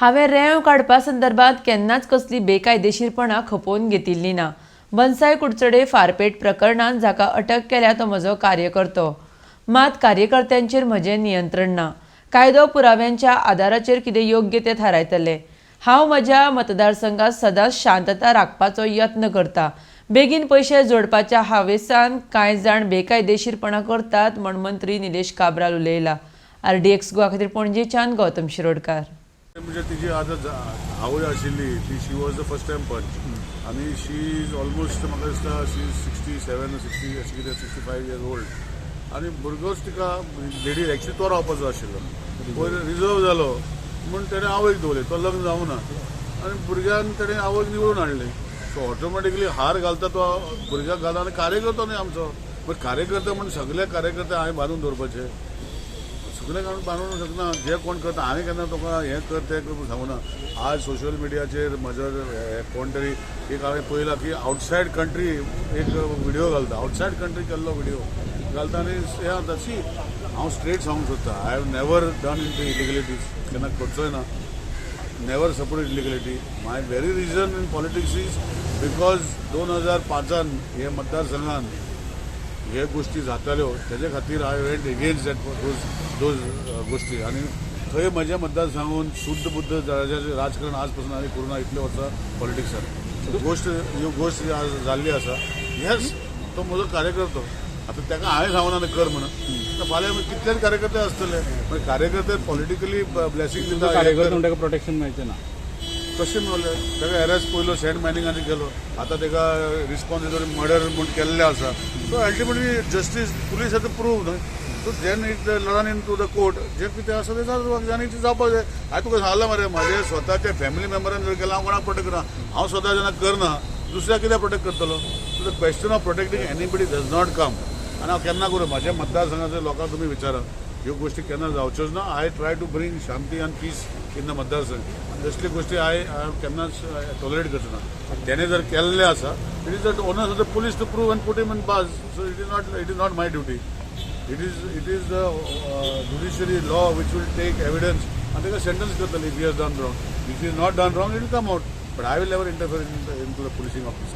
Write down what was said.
हांवें रेंव काडपा संदर्भात केन्नाच कसली बेकायदेशीरपणां खपोवन घेतिल्ली ना. बनसाय कुडचडे फारपेट प्रकरणांत जाका अटक केल्या तो म्हजो कार्यकर्तो. मात कार्यकर्त्यांचेर म्हजें नियंत्रण ना. कायदो पुराव्यांच्या आदाराचेर कितें योग्य तें थारायतलें. हांव म्हज्या मतदारसंघात सदांच शांतता राखपाचो यत्न करतां. बेगीन पयशे जोडपाच्या हावेसान कांय जाण बेकायदेशीरपणां करतात म्हण मंत्री निलेश काब्राल उलयला. RDX गोवा खातीर पणजेच्यान गौतम शिरोडकार. म्हणजे तिची आज आवय आशिल्ली ती शी वॉज द फर्स्ट टायम पंच आणि शी इज ऑलमोस्ट म्हाका दिसता शी इज 67 60 अशें कितें 65 इयर्स ओल्ड आनी भुरगोच तिका लेडी एक्चुली तो रावपाचो आशिल्लो पयर रिजर्व जालो म्हूण तेणें आवयक दवरलें तो लग्न जावना आनी भुरग्यान तेणें आवयक निवडून हाडली सो ऑटोमॅटिकली हार घालता तो भुरग्याक घालता आनी कार्यकर्तो न्ही आमचो पण कार्यकर्ते म्हण सगळे कार्यकर्ते हांवें बांदून दवरपाचे सगळे काडून बांदूंक शकना जे कोण करता हांवें केन्ना तुका हें कर तें कर सांगूना आज सोशल मिडियाचेर म्हजो कोण तरी एक हांवें पळयलां की आवटसायड कंट्री एक व्हिडिओ घालता आवटसायड कंट्री केल्लो व्हिडिओ घालता आनी हें जाता सी हांव स्ट्रेट सांगूंक सोदतां I have never done in the illegalities केन्ना करचोय ना never support illegality my very reason in politics is because 2005 हे मतदारसंघान हे गोष्टी जाताल्यो तेजे खातीर I went against that those गोष्टी आनी थंय म्हज्या मतदारसंघान शुद्ध बुद्ध राजकारण आज पासून हांवें करूं ना इतले वर्सां पॉलिटिक्सान ह्यो गोश्ट जाल्ली आसा येस तो म्हजो कार्यकर्तो आतां ताका हांवें सांगूना कर म्हणून फाल्यां कितलेच कार्यकर्ते आसतले मागीर कार्यकर्ते पॉलिटिकली ब्लेसिंग दिता कार्यकर्त्यांक प्रोटेक्शन मेळचें ना कशें मेळलें ताका एरेस्ट पयलो सँड मायनिंगांनी केलो आतां ताका रिस्पॉन्सिबल मर्डर म्हूण केल्लें आसा सो अल्टिमेटली जस्टीस पुलीस आतां प्रूव न्हय so then it lands into the court जे कितें आसा तें जावपाक आनी तें जावपाक जाय हांवें तुका सांगलां मरे म्हाजे स्वताच्या फॅमिली मेंबरान जर केलां हांव कोणाक प्रोटेक्ट करना हांव स्वता जेन्ना करना दुसऱ्याक कित्याक प्रोटेक्ट करतलो so the question of protecting anybody does not come आनी हांव केन्ना करूं म्हाज्या मतदारसंघाच्या लोकांक तुमी विचारा ह्यो गोश्टी केन्ना जावच्योच ना आय ट्राय टू ब्रिंग शांती आनी पीस इन द मतदारसंघ तसली गोश्टी हांव केन्नाच टॉलरेट करचो ना तेणे जर केल्लें आसा it is the onus of the police to prove and put him in bars so it is not my duty it is the judiciary law which will take evidence and take a sentence if he has done wrong. If he has not done wrong, it will come out. But I will never interfere into the policing officer.